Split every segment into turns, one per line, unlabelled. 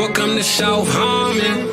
Welcome to South Harmon.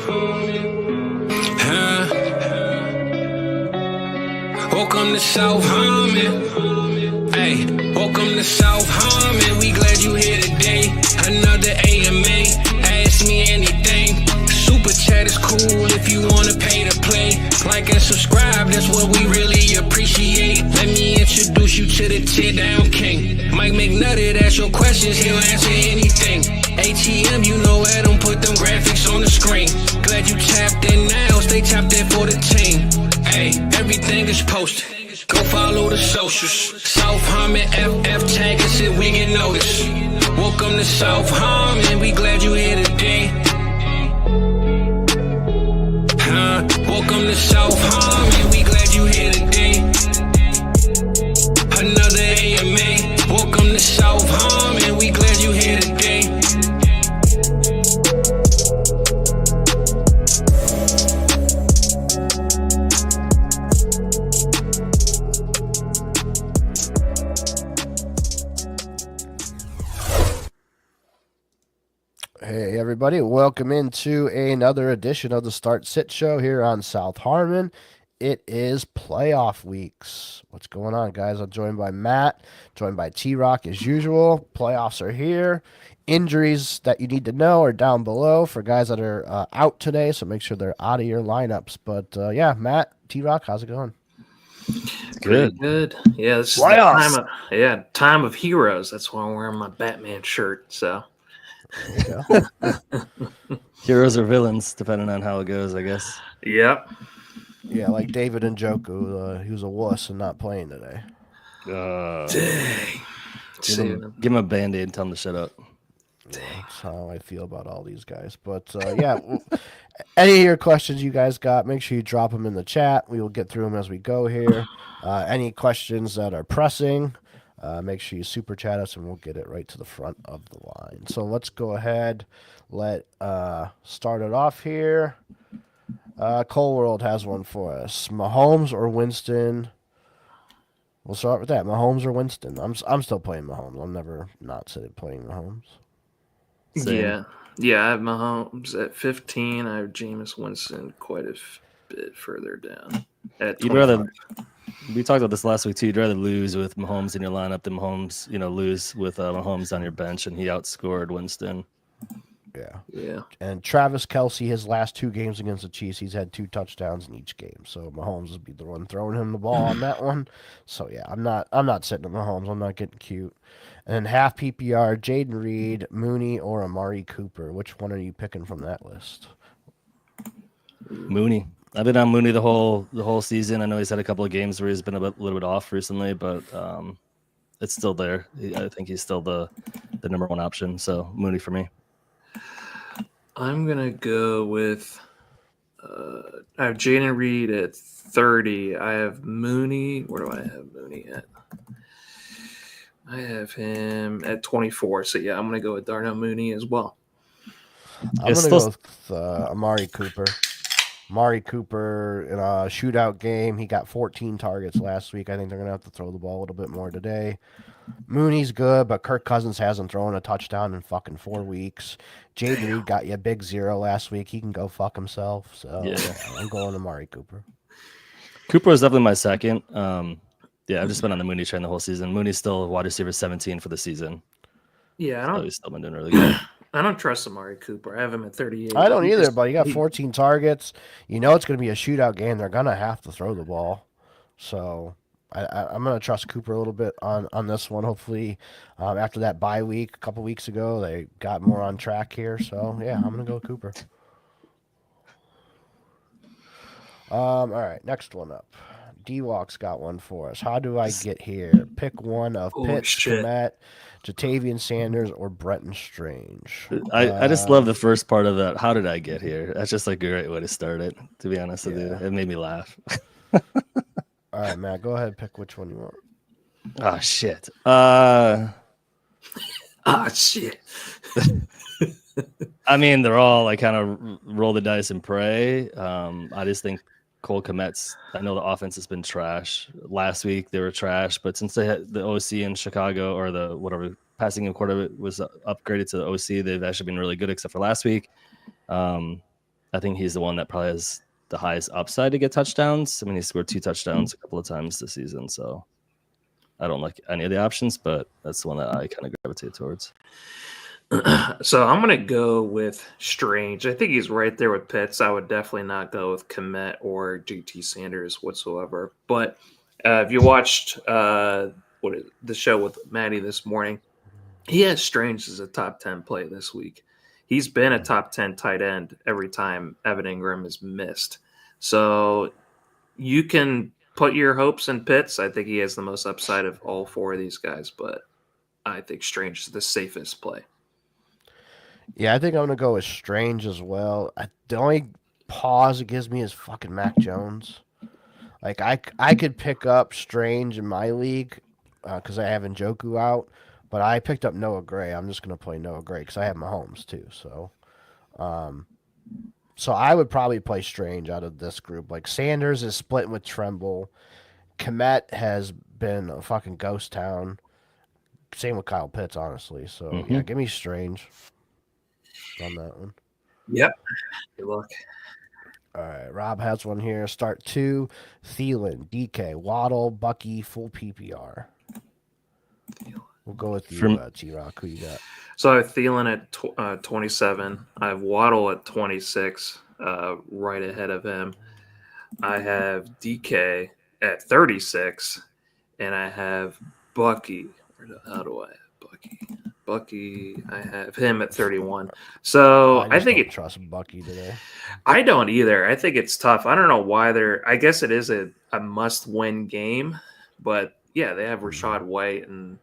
Welcome to South Harmon. Hey, welcome to South Harmon. We glad you here today. Another AMA. Ask me anything. Super chat is cool if you wanna pay to play. Like and subscribe, that's what we really appreciate. Let me introduce you to the tear down king. Mike McNutted, ask your questions, he'll answer anything. ATM, you know I don't put them graphics on the screen. Glad you tapped in now, stay tapped in for the team. Hey, everything is posted. Go follow the socials. South Harmon FF tag us if we get noticed. Welcome to South Harmon, we glad you here today. Welcome to South Harmon, we glad you here today. Another AMA. Welcome to South Harmon, we glad you here today.
Hey everybody, welcome into another edition of the Start Sit Show here on South Harmon. It is playoff weeks. What's going on, guys? I'm joined by Matt, joined by T-Rock as usual. Playoffs are here. Injuries that you need to know are down below for guys that are out today, so make sure they're out of your lineups. But yeah, Matt, T-Rock, how's it going?
Good. Yeah, this is the time of heroes. That's why I'm wearing my Batman shirt. So
there you go.
Heroes or villains, depending on how it goes, I guess.
Yep.
Yeah, like David Njoku, he was a wuss and not playing today.
Dang.
Give him a Band-Aid and tell him to shut up.
Yeah, that's how I feel about all these guys. But yeah, any of your questions you guys got, make sure you drop them in the chat. We will get through them as we go here. Any questions that are pressing, make sure you super chat us and we'll get it right to the front of the line. So let's go ahead, start it off here. Cole World has one for us. Mahomes or Winston? We'll start with that. Mahomes or Winston? I'm still playing Mahomes. I'm never not playing Mahomes.
Same.
Yeah. I have Mahomes at 15. I have Jameis Winston quite a bit further down at 25.
We talked about this last week too. You'd rather lose with Mahomes in your lineup than Mahomes, lose with Mahomes on your bench, and he outscored Winston.
Yeah. And Travis Kelce, his last two games against the Chiefs, he's had 2 touchdowns in each game. So Mahomes would be the one throwing him the ball on that one. So yeah, I'm not sitting on Mahomes. I'm not getting cute. And then half PPR, Jaden Reed, Mooney, or Amari Cooper. Which one are you picking from that list?
Mooney. I've been on Mooney the whole season. I know he's had a couple of games where he's been a little bit off recently, but it's still there. I think he's still the number one option. So Mooney for me.
I'm going to go with I have Jaden Reed at 30. I have Mooney. Where do I have Mooney at? I have him at 24. So, yeah, I'm going to go with Darnell Mooney as well.
I'm going to go with Amari Cooper. Amari Cooper in a shootout game. He got 14 targets last week. I think they're going to have to throw the ball a little bit more today. Mooney's good, but Kirk Cousins hasn't thrown a touchdown in fucking 4 weeks. Jaden Reed got you a big 0 last week. He can go fuck himself. So yeah, I'm going to Amari Cooper.
Cooper is definitely my second. Yeah, I've just been on the Mooney train the whole season. Mooney's still wide receiver 17 for the season.
Yeah,
he's still been doing really good.
I don't trust Amari Cooper. I have him at 38.
I don't either, but he got 14 targets. You know it's going to be a shootout game. They're going to have to throw the ball. So I'm going to trust Cooper a little bit on this one. Hopefully, after that bye week a couple weeks ago, they got more on track here. So, yeah, I'm going to go Cooper. All right, next one up. D-Walk's got one for us. How do I get here? Pick one of Pitts, Komet, Jatavian Sanders, or Brenton Strange.
I just love the first part of that. How did I get here? That's just like a great way to start it, to be honest with you. It made me laugh.
All right, Matt, go ahead and pick which one you want.
Oh, shit.
Shit.
I mean, they're all like kind of roll the dice and pray. I just think Cole Kmet's, I know the offense has been trash. Last week they were trash, but since they had the OC in Chicago, or the whatever passing game quarter was upgraded to the OC. They've actually been really good, except for last week. I think he's the one that probably has the highest upside to get touchdowns. I mean, he scored 2 touchdowns a couple of times this season, so I don't like any of the options, but that's the one that I kind of gravitate towards.
So I'm going to go with Strange. I think he's right there with Pitts. I would definitely not go with Komet or JT Sanders whatsoever. But if you watched the show with Maddie this morning, he has Strange as a top 10 play this week. He's been a top 10 tight end every time Evan Ingram has missed. So you can put your hopes in Pitts. I think he has the most upside of all 4 of these guys, but I think Strange is the safest play.
Yeah, I think I'm gonna go with Strange as well. The only pause it gives me is fucking Mac Jones. Like I could pick up Strange in my league because I have Njoku out, but I picked up Noah Gray. I'm just gonna play Noah Gray because I have Mahomes too. So I would probably play Strange out of this group. Like Sanders is splitting with Tremble. Komet has been a fucking ghost town. Same with Kyle Pitts, honestly. So yeah, give me Strange on that one.
Yep. Good luck.
All right, Rob has one here. Start 2, Thielen, DK, Waddle, Bucky, full PPR. We'll go with you, T-Rock. Who you got?
So I have Thielen at 27. I have Waddle at 26, right ahead of him. I have DK at 36, and I have Bucky. How do I have Bucky? Bucky, I have him at 31. So I think
don't trust Bucky today.
I don't either. I think it's tough. I don't know why I guess it is a must-win game, but yeah, they have Rashad White and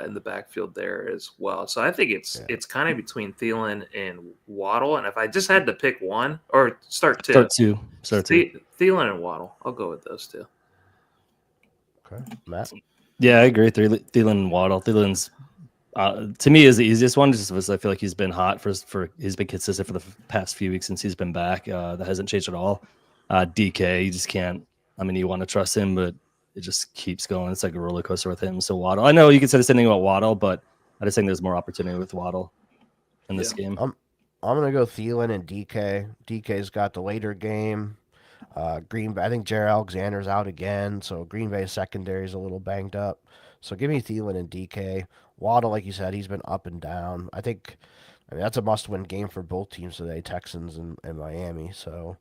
in the backfield there as well. So I think it's kind of between Thielen and Waddle. And if I just had to pick one or start two. Thielen and Waddle. I'll go with those two.
Okay, Matt.
Yeah, I agree. Thielen and Waddle. Thielen's to me is the easiest one, just because I feel like he's been hot for he's been consistent for the past few weeks since he's been back. That hasn't changed at all. DK, you just can't. I mean, you want to trust him, but it just keeps going. It's like a roller coaster with him. So Waddle, I know you can say the same thing about Waddle, but I just think there's more opportunity with Waddle in this game.
I'm gonna go Thielen and DK. DK's got the later game. Green Bay, I think Jared Alexander's out again, so Green Bay's secondary is a little banged up. So give me Thielen and DK. Waddle, like you said, he's been up and down. I mean, that's a must-win game for both teams today, Texans and Miami. So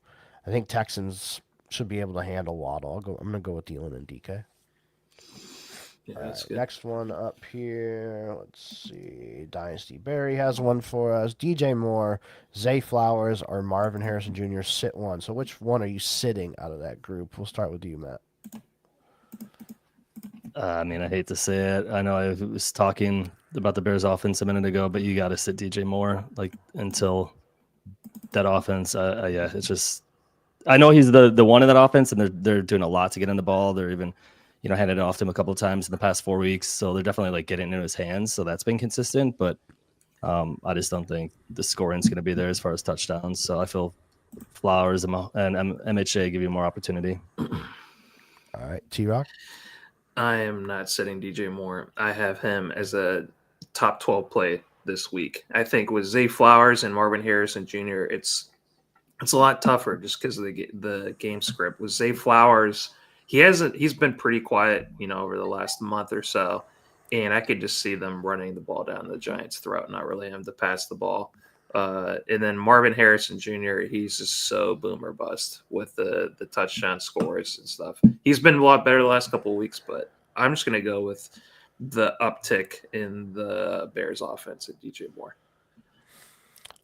I think Texans should be able to handle Waddle. I'm gonna go with Thielen and DK.
Yeah,
All
that's
right,
good.
next one up here. Let's see. Dynasty Barry has one for us. DJ Moore, Zay Flowers, or Marvin Harrison Jr. sit one. So which one are you sitting out of that group? We'll start with you, Matt.
I mean, I hate to say it. I know I was talking about the Bears offense a minute ago, but you got to sit DJ Moore until that offense. Yeah, it's just. I know he's the one in that offense, and they're doing a lot to get in the ball. They're even, handed it off to him a couple of times in the past 4 weeks. So they're definitely getting into his hands. So that's been consistent, but I just don't think the scoring's going to be there as far as touchdowns. So I feel Flowers and MHA give you more opportunity.
All right, T-Rock.
I am not sitting DJ Moore. I have him as a top 12 play this week. I think with Zay Flowers and Marvin Harrison Jr., it's a lot tougher just because of the game script. With Zay Flowers, he's been pretty quiet, over the last month or so, and I could just see them running the ball down the Giants' throat, not really having to pass the ball. And then Marvin Harrison Jr., he's just so boom or bust with the touchdown scores and stuff. He's been a lot better the last couple of weeks, but I'm just going to go with the uptick in the Bears offense at DJ Moore.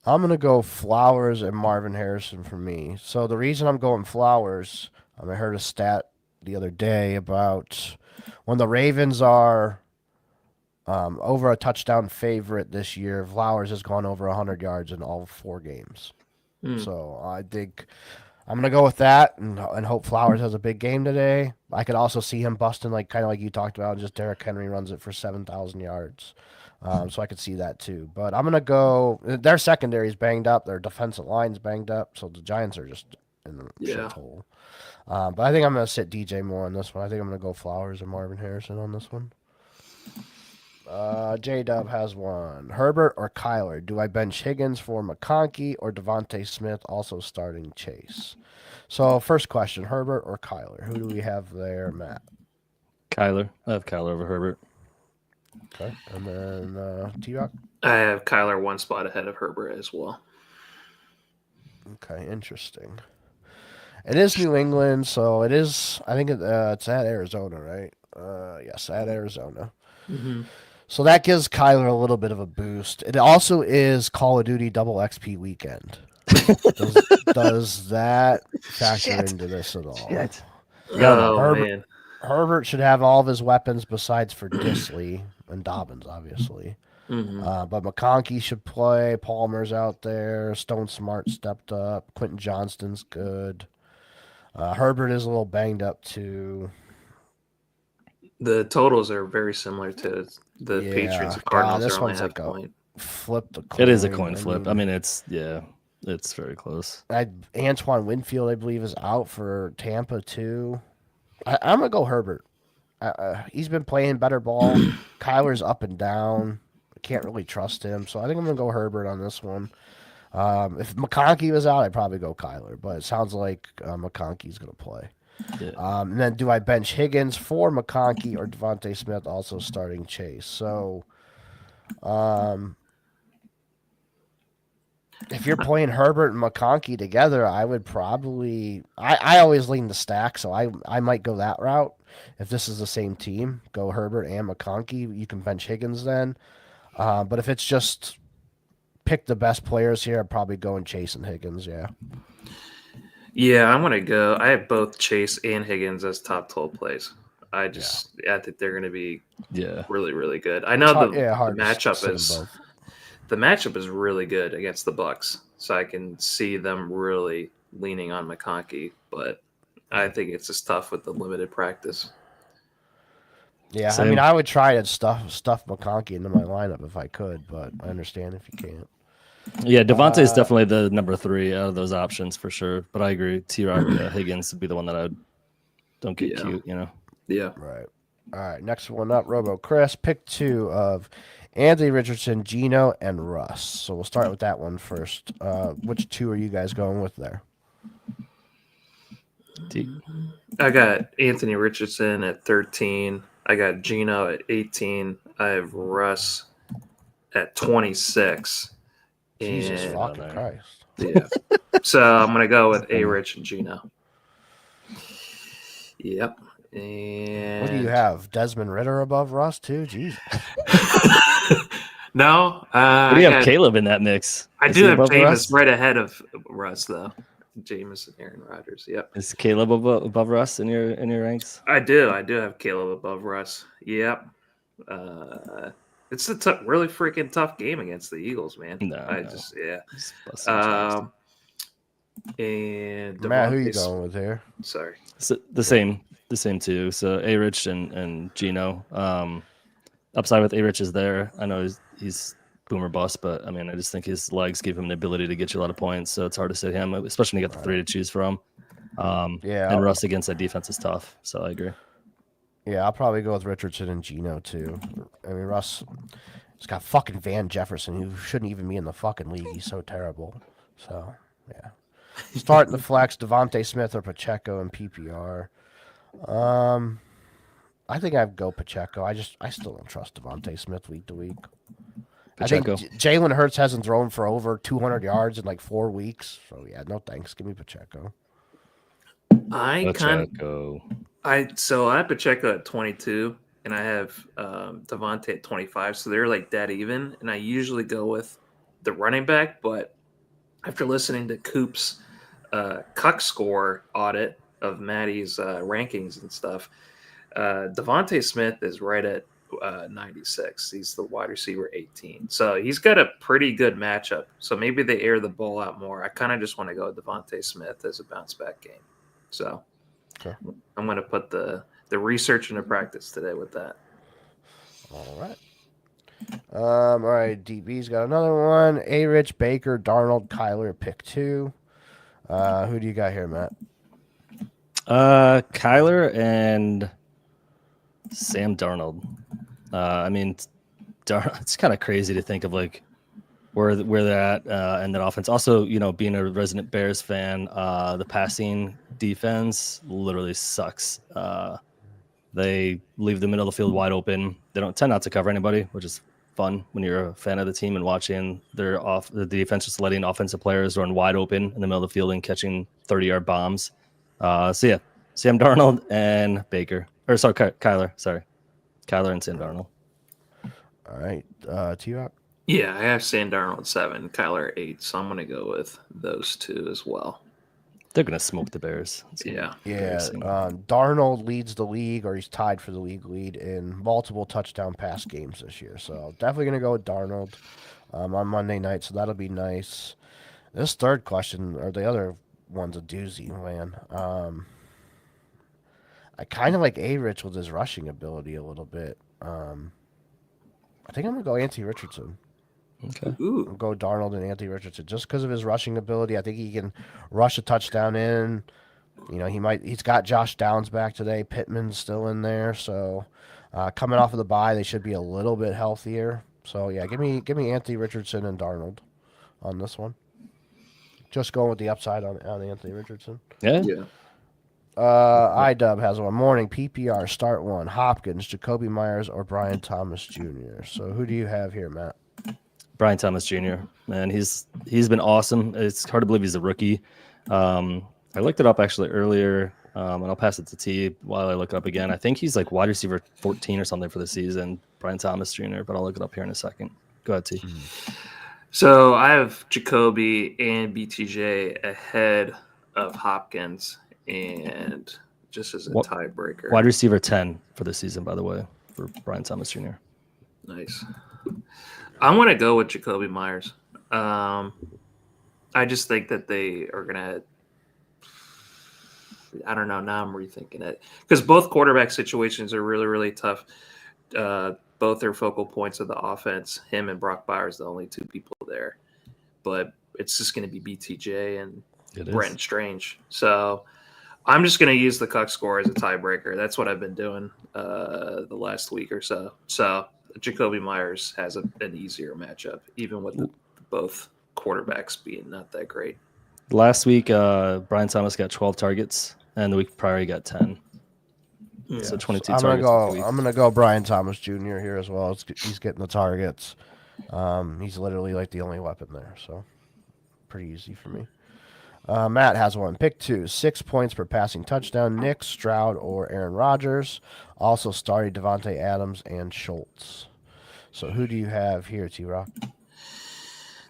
I'm going to go Flowers and Marvin Harrison for me. So the reason I'm going Flowers, I heard a stat the other day about when the Ravens are over a touchdown favorite this year, Flowers has gone over 100 yards in all 4 games. So I think I'm going to go with that and hope Flowers has a big game today. I could also see him busting, kind of like you talked about, just Derrick Henry runs it for 7,000 yards. So I could see that too. But I'm going to go – their secondary's banged up. Their defensive line's banged up. So the Giants are just in the shithole. But I think I'm going to sit DJ Moore on this one. I think I'm going to go Flowers and Marvin Harrison on this one. J-Dub has one. Herbert or Kyler? Do I bench Higgins for McConkey or Devontae Smith also starting Chase? So first question, Herbert or Kyler? Who do we have there, Matt?
Kyler. I have Kyler over Herbert.
Okay. And then T-Rock?
I have Kyler one spot ahead of Herbert as well.
Okay, interesting. It is New England, so it is, I think it's at Arizona, right? Yes, at Arizona.
Mm-hmm.
So that gives Kyler a little bit of a boost. It also is Call of Duty double XP weekend. Does that factor into this at all?
Shit.
Oh, man.
Herbert should have all of his weapons besides for Disley and Dobbins, obviously.
Mm-hmm.
But McConkey should play. Palmer's out there. Stone Smart stepped up. Quentin Johnston's good. Herbert is a little banged up too.
The totals are very similar to the Patriots and Cardinals.
This
They're only
one's
half
like a
point.
flip the coin.
It is a coin flip. I mean, it's very close.
Antoine Winfield, I believe, is out for Tampa too. I'm gonna go Herbert. He's been playing better ball. Kyler's up and down. I can't really trust him, so I think I'm gonna go Herbert on this one. If McConkey was out, I'd probably go Kyler, but it sounds like McConkey's gonna play.
Yeah.
And then do I bench Higgins for McConkey or Devontae Smith also starting Chase? So, if you're playing Herbert and McConkey together, I would probably I always lean the stack, so I might go that route. If this is the same team, go Herbert and McConkey. You can bench Higgins then. But if it's just pick the best players here, I'd probably go and Chase and Higgins, yeah.
Yeah, I'm going to go. I have both Chase and Higgins as top 12 plays. I think they're going to be really, really good. I know the matchup is really good against the Bucks, so I can see them really leaning on McConkey, but I think it's just tough with the limited practice.
Yeah, same. I mean, I would try to stuff McConkey into my lineup if I could, but I understand if you can't.
Yeah, Devontae is definitely the number 3 out of those options for sure. But I agree, T-Rock Higgins would be the one that I don't get cute, you know?
Yeah.
Right. All right, next one up, Robo Chris. Pick 2 of Anthony Richardson, Gino, and Russ. So we'll start with that one first. Which 2 are you guys going with there?
I got Anthony Richardson at 13. I got Gino at 18. I have Russ at 26.
Jesus fucking Christ.
Yeah. So I'm going to go with A-Rich and Gino. Yep. And
what do you have? Desmond Ridder above Russ, too? Jesus.
No.
What do you have Caleb in that mix?
I do have Jameis right ahead of Russ, though. Jameis and Aaron Rodgers. Yep.
Is Caleb above Russ in your ranks?
I do. I do have Caleb above Russ. Yep. It's a really freaking tough game against the Eagles, man.
And Matt, who are you going with here?
Sorry.
So the same too. So A-Rich and Gino. Upside with A-Rich is there. I know he's boomer bust, but I mean, I just think his legs give him the ability to get you a lot of points. So it's hard to sit him, especially when you got the 3 to choose from. And Russ against that defense is tough. So I agree.
Yeah, I'll probably go with Richardson and Gino too. I mean, Russ has got fucking Van Jefferson, who shouldn't even be in the fucking league. He's so terrible. So yeah, starting the flex, Devontae Smith or Pacheco in PPR. I think I'd go Pacheco. I still don't trust Devontae Smith week to week. Pacheco. I think Jalen Hurts hasn't thrown for over 200 yards in like 4 weeks. So yeah, no thanks. Give me Pacheco.
I have Pacheco at 22, and I have Devontae at 25. So they're like dead even. And I usually go with the running back, but after listening to Coop's Cuck score audit of Maddie's rankings and stuff, Devontae Smith is right at 96. He's the wide receiver 18. So he's got a pretty good matchup. So maybe they air the ball out more. I kind of just want to go with Devontae Smith as a bounce back game. So I'm going to put the research into practice today with that.
All right. All right. DB's got another one. A-Rich, Baker, Darnold, Kyler, pick 2. Who do you got here, Matt?
Kyler and Sam Darnold. I mean, It's kind of crazy to think of like where they're at and that offense. Also, being a resident Bears fan, the passing defense literally sucks. They leave the middle of the field wide open. They don't tend not to cover anybody, which is fun when you're a fan of the team and watching the defense just letting offensive players run wide open in the middle of the field and catching 30-yard bombs. So yeah, Sam Darnold and Kyler. Sorry, Kyler and Sam Darnold.
All right, T-Rock.
Yeah, I have Sam Darnold 7, Kyler 8, so I'm going to go with those two as well.
They're going to smoke the Bears.
Yeah.
Darnold leads the league, or he's tied for the league lead in multiple touchdown pass games this year. So definitely going to go with Darnold on Monday night. So that'll be nice. This third question, or the other one's a doozy, man. I kind of like A-Rich with his rushing ability a little bit. I think I'm going to go Anthony Richardson.
Okay.
Ooh.
Go Darnold and Anthony Richardson just because of his rushing ability. I think he can rush a touchdown in. He's got Josh Downs back today. Pittman's still in there. So coming off of the bye, they should be a little bit healthier. So yeah, give me Anthony Richardson and Darnold on this one. Just going with the upside on Anthony Richardson.
Yeah.
IDub has one. Morning PPR start one. Hopkins, Jacoby Myers, or Brian Thomas Jr. So who do you have here, Matt?
Brian Thomas Jr. Man, he's been awesome. It's hard to believe he's a rookie. I looked it up actually earlier, and I'll pass it to T while I look it up again. I think he's like wide receiver 14 or something for the season, Brian Thomas Jr., but I'll look it up here in a second. Go ahead, T.
So I have Jacoby and BTJ ahead of Hopkins, and just as a tiebreaker.
Wide receiver 10 for the season, by the way, for Brian Thomas Jr.
Nice. I'm going to go with Jacoby Myers. I just think that they are going to – I don't know. Now I'm rethinking it. Because both quarterback situations are really, really tough. Both are focal points of the offense. Him and Brock Bowers, the only two people there. But it's just going to be BTJ and Brenton Strange. So I'm just going to use the Cuck score as a tiebreaker. That's what I've been doing the last week or so. So – Jacoby Myers has an easier matchup, even with both quarterbacks being not that great.
Last week, Brian Thomas got 12 targets, and the week prior he got 10. Yeah. So 22 targets.
I'm gonna go Brian Thomas Jr. here as well. He's getting the targets. He's literally like the only weapon there, so pretty easy for me. Matt has one. Pick 2, 6 points per passing touchdown. Nick, Stroud, or Aaron Rodgers. Also started Devontae Adams and Schultz. So who do you have here, T-Rock?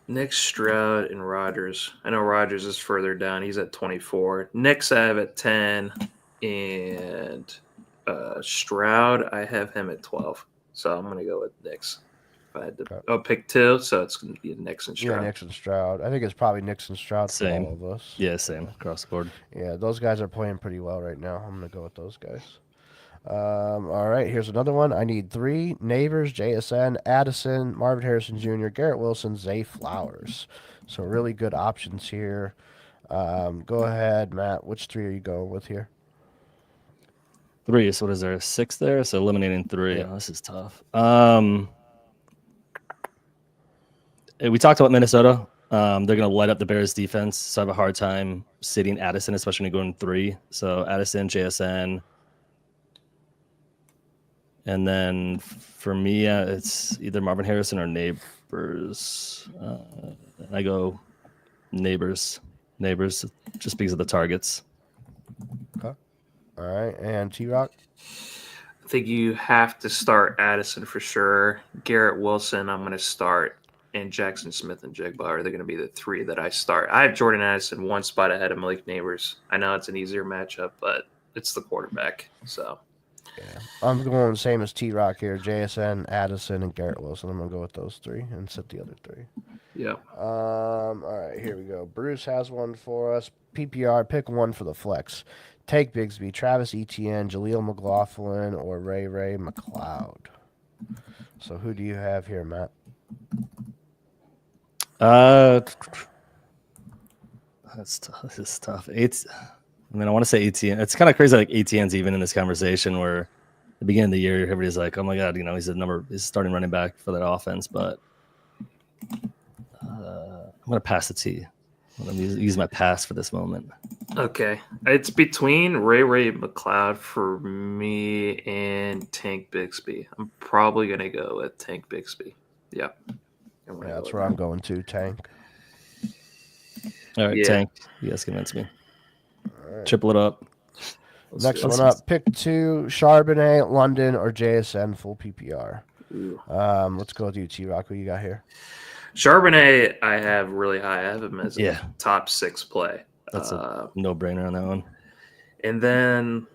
Nick, Stroud, and Rodgers. I know Rodgers is further down. He's at 24. Nick's I have at 10. And Stroud, I have him at 12. So I'm going to go with Nick's. If I had to pick 2, so it's going to be Nick's and Stroud.
Yeah, Nick's and Stroud. I think it's probably Nick's and Stroud for
Same.
all of us.
Yeah, same across the board.
Yeah, those guys are playing pretty well right now. I'm going to go with those guys. All right, here's another one. I need 3. Neighbors, JSN, Addison, Marvin Harrison Jr., Garrett Wilson, Zay Flowers. So really good options here. Go ahead, Matt. Which 3 are you going with here?
3. So what is there? 6 there? So eliminating 3. Yeah. Oh, this is tough. We talked about Minnesota. They're going to light up the Bears defense. So I have a hard time sitting Addison, especially when you go in 3. So Addison, JSN. And then for me, it's either Marvin Harrison or Neighbors. And I go Neighbors, just because of the targets.
Okay. All right. And T-Rock?
I think you have to start Addison for sure. Garrett Wilson, I'm going to start. And Jackson Smith and Jigba are going to be the 3 that I start. I have Jordan Addison 1 spot ahead of Malik Neighbors. I know it's an easier matchup, but it's the quarterback. So,
yeah, I'm going the same as T-Rock here. JSN, Addison, and Garrett Wilson. I'm going to go with those 3 and sit the other 3.
Yeah.
All right, here we go. Bruce has one for us. PPR, pick 1 for the flex. Take Bigsby, Travis Etienne, Jaleel McLaughlin, or Ray McLeod. So who do you have here, Matt?
That's tough. This is tough. I want to say ATN. It's kind of crazy, like ATN's even in this conversation where the beginning of the year, everybody's like, "Oh my god, he's starting running back for that offense." But I'm gonna pass it to you. I'm gonna use my pass for this moment.
Okay. It's between Ray McLeod for me and Tank Bixby. I'm probably going to go with Tank Bixby. Yep.
Yeah, that's where I'm going to, Tank.
All right,
Yeah.
Tank. You guys convince me. Triple it up.
Next one up, pick 2, Charbonnet, London, or JSN full PPR.
Ooh.
Let's go with you, T-Rock. Who you got here?
Charbonnet, I have really high. I have him as a
Yeah.
top 6 play.
That's a no-brainer on that one.
And then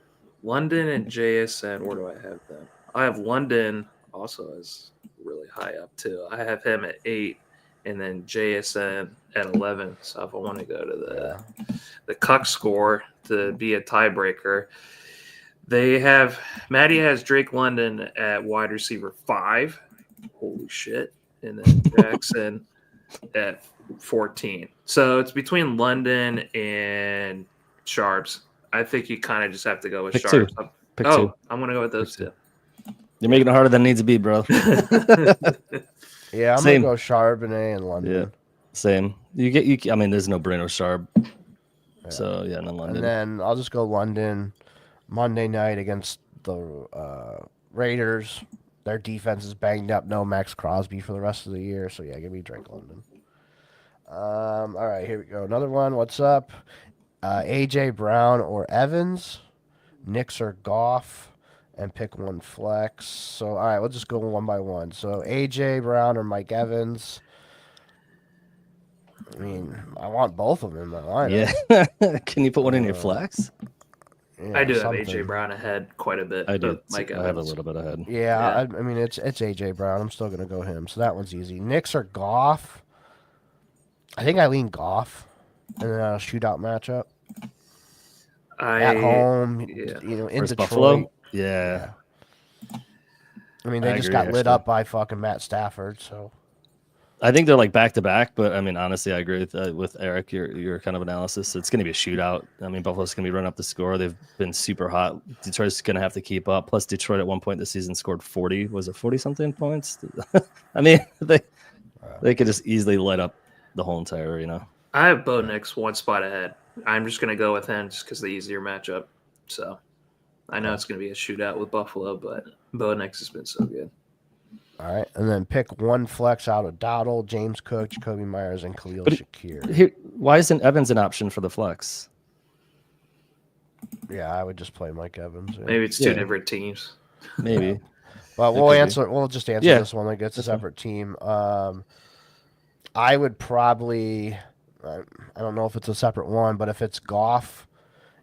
London and JSN, where do I have them? I have London also as really high up too. I have him at 8, and then JSN at 11. So if I want to go to the Cuck score to be a tiebreaker, Maddie has Drake London at wide receiver 5. Holy shit. And then Jackson at 14. So it's between London and Sharps. I think you kind of just have to go with
Pick
Sharps.
two. Pick two.
I'm going to go with those two.
You're making it harder than it needs to be, bro.
Yeah, I'm going to go Charbonnet and London.
Yeah, same. I mean, there's no brainer Sharp. Yeah. So, yeah, no London.
And then I'll just go London Monday night against the Raiders. Their defense is banged up. No Max Crosby for the rest of the year. So, yeah, give me Drake London. All right, here we go. Another one. What's up? A.J. Brown or Evans, Knicks or Goff, and pick one flex. So, all right, we'll just go one by one. So, A.J. Brown or Mike Evans. I mean, I want both of them in my lineup.
Yeah. Can you put one in your flex?
Yeah,
I do have A.J. Brown ahead quite a bit.
I do.
Mike Evans.
I have a little bit ahead.
Yeah. I mean, it's A.J. Brown. I'm still going to go him. So, that one's easy. Knicks or Goff. I think I lean Goff in a shootout matchup. At home, in
Versus
Detroit.
Buffalo? Yeah.
I mean, they just got lit up by fucking Matt Stafford, so.
I think they're like back-to-back, but I mean, honestly, I agree with Eric, your kind of analysis. It's going to be a shootout. I mean, Buffalo's going to be running up the score. They've been super hot. Detroit's going to have to keep up. Plus, Detroit at one point this season scored 40. Was it 40-something points? I mean, they could just easily light up the whole entire arena.
I have Bo Nix one spot ahead. I'm just going to go with him just because of the easier matchup. So I know it's going to be a shootout with Buffalo, but Bo Nix has been so good.
All right, and then pick one flex out of Dowdle, James Cook, Jacoby Myers, and Khalil Shakir.
Why isn't Evans an option for the flex?
Yeah, I would just play Mike Evans. Yeah.
Maybe it's two different teams.
Maybe.
But we'll just answer this one like it's a separate team. I would probably, I don't know if it's a separate one, but if it's Goff,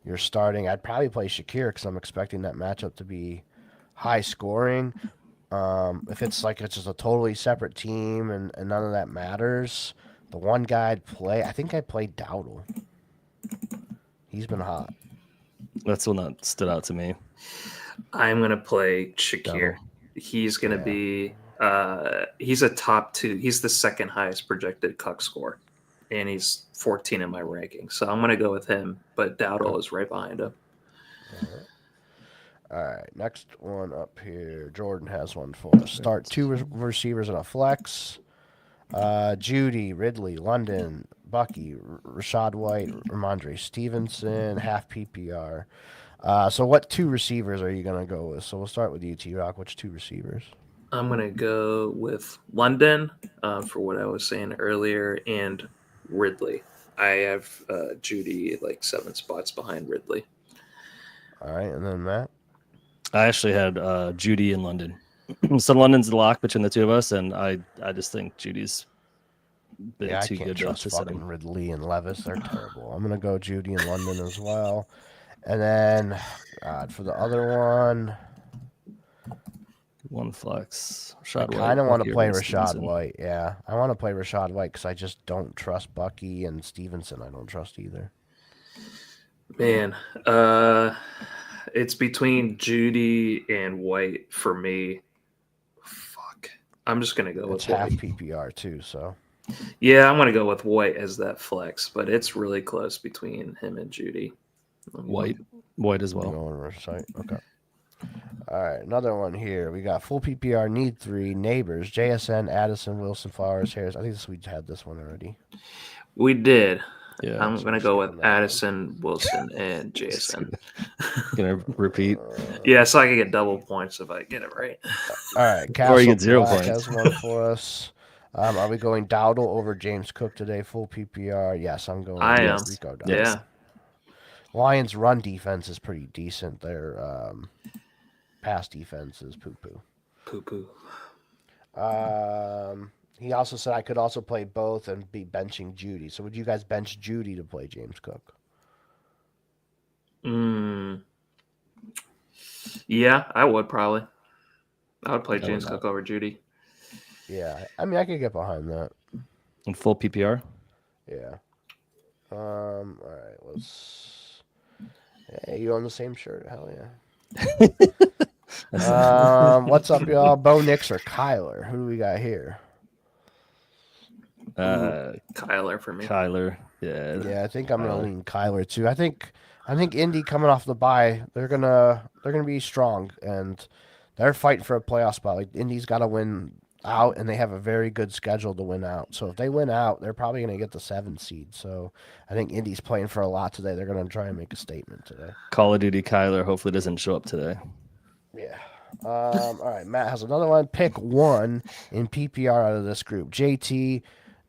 you're starting, I'd probably play Shakir because I'm expecting that matchup to be high scoring. If it's just a totally separate team and none of that matters, the one guy I'd play, I think I played Dowdle. He's been hot.
That's one that stood out to me.
I'm going to play Shakir. Dowdle. He's going to be... he's a top 2. He's the second highest projected Cuck score, and he's 14 in my ranking. So I'm going to go with him, but Dowdle is right behind him.
All right, next one up here. Jordan has one for us. Start 2 receivers in a flex. Judy, Ridley, London, Bucky, Rashad White, Ramondre Stevenson, half PPR. So what 2 receivers are you going to go with? So we'll start with you, T-Rock. Which 2 receivers?
I'm going to go with London for what I was saying earlier and Ridley. I have Judy 7 spots behind Ridley.
All right, and then Matt?
I actually had Judy in London. So London's the lock between the two of us, and I just think Judy's been too good
to sit him. Ridley and Levis, they're terrible. I'm going to go Judy in London as well. And then for the other
one flex.
I kind of want to play Rashad White. Yeah, I want to play Rashad White because I just don't trust Bucky, and Stevenson I don't trust either.
Man, it's between Judy and White for me. Fuck. I'm just going to go with
half
White.
PPR too, so.
Yeah, I'm going to go with White as that flex, but it's really close between him and Judy.
White as well.
Okay. All right, another one here. We got full PPR, need 3, Neighbors, JSN, Addison, Wilson, Flowers, Harris. I think we had this one already.
We did.
Yeah.
I'm
so
gonna
we're
go with
skipping that one.
Addison, Wilson, and JSN.
Gonna repeat.
Yeah, so I can get double points if I get it right.
All right,
Or
Castle
you get 0
Black
points.
has one for us. Are we going Dowdle over James Cook today? Full PPR. Yes, I'm going.
I am.
Rico Dowdle.
Yeah.
Lions' run defense is pretty decent. Their pass defense is poo-poo.
Poo-poo.
He also said I could also play both and be benching Judy. So would you guys bench Judy to play James Cook?
Yeah, I would probably. I would play James Cook over Judy.
Yeah, I mean I could get behind that.
In full PPR.
Yeah. All right, let's. Hey, you on the same shirt? Hell yeah. What's up, y'all? Bo Nix or Kyler? Who do we got here?
Kyler for me.
Kyler. Yeah.
Yeah, I think I'm gonna lean Kyler too. I think Indy coming off the bye, they're gonna be strong and they're fighting for a playoff spot. Like Indy's got to win out, and they have a very good schedule to win out. So if they win out, they're probably gonna get the 7th seed. So I think Indy's playing for a lot today. They're gonna try and make a statement today.
Call of Duty Kyler hopefully doesn't show up today.
Yeah. All right, Matt has another one. Pick one in PPR out of this group: JT,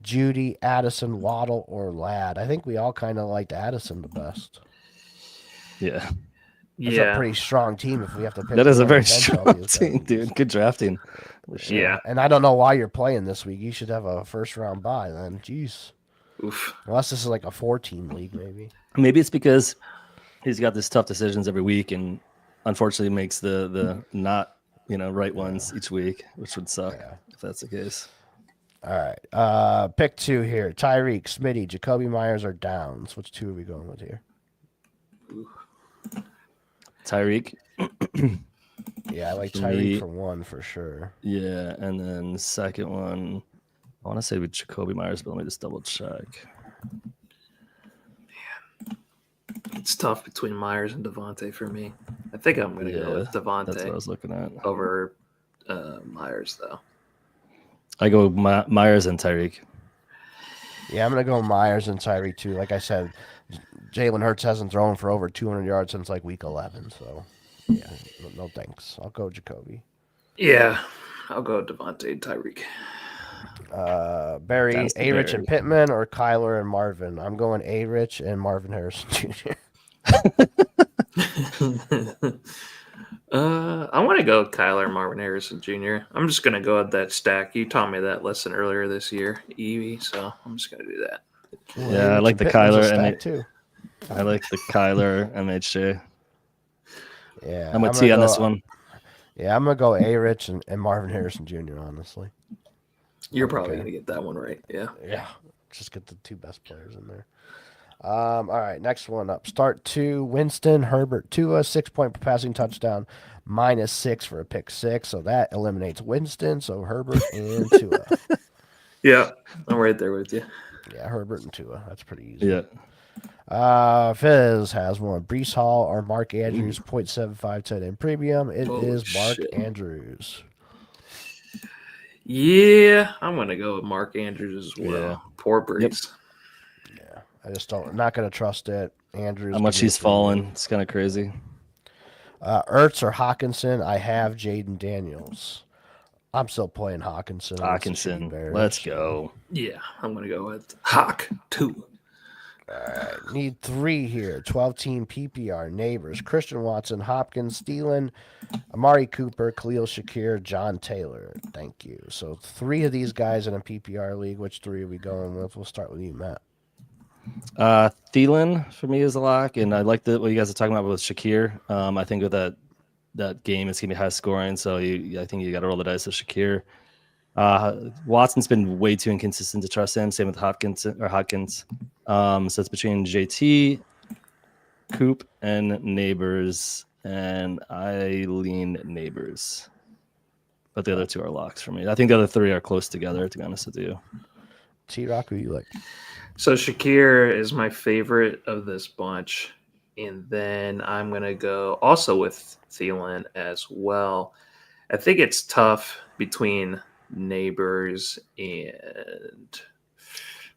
Judy, Addison, Waddle, or Ladd. I think we all kind of liked Addison the best.
Yeah.
That's a pretty strong team if we have to pick.
That is a
one
very
to bench all
strong
these
team,
guys.
dude. Good drafting.
Yeah.
And I don't know why you're playing this week. You should have a first round bye then. Jeez.
Oof.
Unless this is like a 4-team league, maybe.
Maybe it's because he's got this tough decisions every week and unfortunately makes the not, right ones each week, which would suck if that's the case.
All right. Pick 2 here. Tyreek, Smitty, Jacoby Myers, or Downs. Which 2 are we going with here?
Tyreek.
Yeah, I like
For
Tyreek
me-
for 1 for sure.
Yeah, and then second one, I want to say with Jacoby Myers, but let me just double check.
It's tough between Myers and Devontae for me. I think I'm going to go with
That's what I
Devontae
was looking at.
over Myers, though.
I go Myers and Tyreek.
Yeah, I'm going to go Myers and Tyreek too. Like I said, Jalen Hurts hasn't thrown for over 200 yards since like week 11. So, yeah, no thanks. I'll go Jacoby.
Yeah, I'll go Devontae and Tyreek.
Barry,
That's the
A-Rich
Barry.
and Pittman, or Kyler and Marvin? I'm going A-Rich and Marvin Harrison Jr.
I want to go with Kyler and Marvin Harrison Jr. I'm just going to go with that stack. You taught me that lesson earlier this year, Evie, so I'm just going to do that.
Yeah, I like the
Pittman's a
Kyler
stack
and
too.
I like the Kyler MHJ.
Yeah,
I'm with
gonna
T on
go-
this one.
Yeah, I'm gonna go A-Rich and Marvin Harrison Jr. Honestly.
You're probably
Okay.
going to get that one right. Yeah.
Yeah, just get the 2 best players in there. All right, next one up. Start 2, Winston, Herbert, Tua, 6-point passing touchdown, -6 for a pick 6. So that eliminates Winston. So Herbert and Tua.
Yeah, I'm right there with you.
Yeah, Herbert and Tua. That's pretty easy.
Yeah.
Fizz has one. Brees Hall or Mark Andrews, 0.75 tight end premium. It is Mark
shit.
Andrews.
Yeah, I'm going to go with Mark Andrews as well.
Yeah.
Poor Brees.
Yeah, I just don't. I'm not gonna trust it. Andrews.
How much
give me
he's
3.
fallen. It's kind of crazy.
Ertz or Hawkinson. I have Jaden Daniels. I'm still playing Hawkinson. against the Shitty
Hawkinson.
Bears.
Let's go.
Yeah, I'm going to go with Hawk 2.
All right, need 3 here. 12-team PPR. Neighbors. Christian Watson, Hopkins, Thielen, Amari Cooper, Khalil Shakir, John Taylor. Thank you. So 3 of these guys in a PPR league. Which 3 are we going with? We'll start with you, Matt.
Thielen for me is a lock, and I like what you guys are talking about with Shakir. I think with that game, it's gonna be high scoring, so I think you got to roll the dice with Shakir. Watson's been way too inconsistent to trust him. Same with Hopkins. So it's between JT, Coop, and Neighbors, and I lean Neighbors. But the other 2 are locks for me. I think the other 3 are close together, to be honest with you.
T-Rock, who you like?
So Shakir is my favorite of this bunch. And then I'm going to go also with Thielen as well. I think it's tough between Neighbors and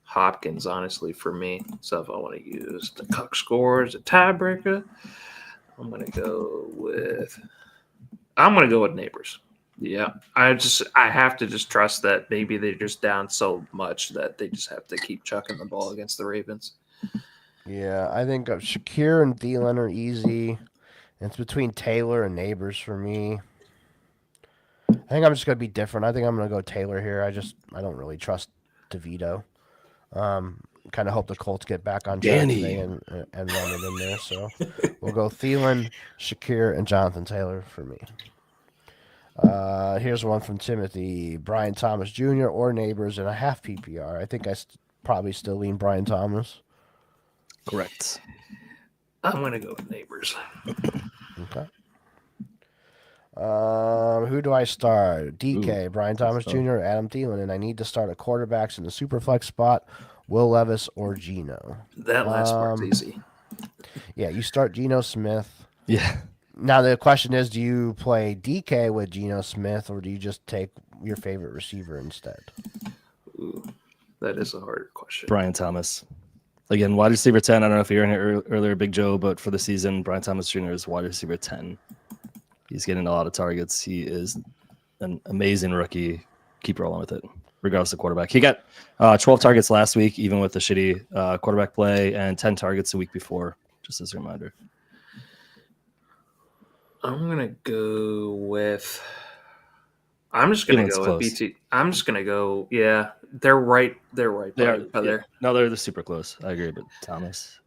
Hopkins, honestly, for me. So if I want to use the Cuck score as a tiebreaker, I'm going to go with Neighbors. Yeah, I have to just trust that maybe they're just down so much that they just have to keep chucking the ball against the Ravens.
Yeah, I think Shakir and Thielen are easy. It's between Taylor and Neighbors for me. I think I'm just gonna be different. I think I'm gonna go Taylor here. I don't really trust DeVito. Kind of hope the Colts get back on track today
Danny.
and run it in there. So we'll go Thielen, Shakir, and Jonathan Taylor for me. Here's one from Timothy: Brian Thomas Jr. or Neighbors in a half PPR. I think probably still lean Brian Thomas.
Correct.
I'm going to go with Neighbors.
Okay. Who do I start? DK, Brian Thomas Jr., or Adam Thielen, and I need to start a quarterbacks in the superflex spot. Will Levis or Geno?
That last part's easy.
Yeah, you start Geno Smith.
Yeah.
Now the question is, do you play DK with Geno Smith, or do you just take your favorite receiver instead?
Ooh, that is a hard question.
Brian Thomas. Again, wide receiver 10. I don't know if you were in here earlier, Big Joe, but for the season, Brian Thomas Jr. is wide receiver 10. He's getting a lot of targets. He is an amazing rookie. Keep rolling with it, regardless of quarterback. He got 12 targets last week, even with the shitty quarterback play, and 10 targets the week before, just as a reminder.
I'm going to go with... I'm just going to go with BT. I'm just going to go... Yeah, they're right. They're right.
No, they're super close. I agree, but Thomas.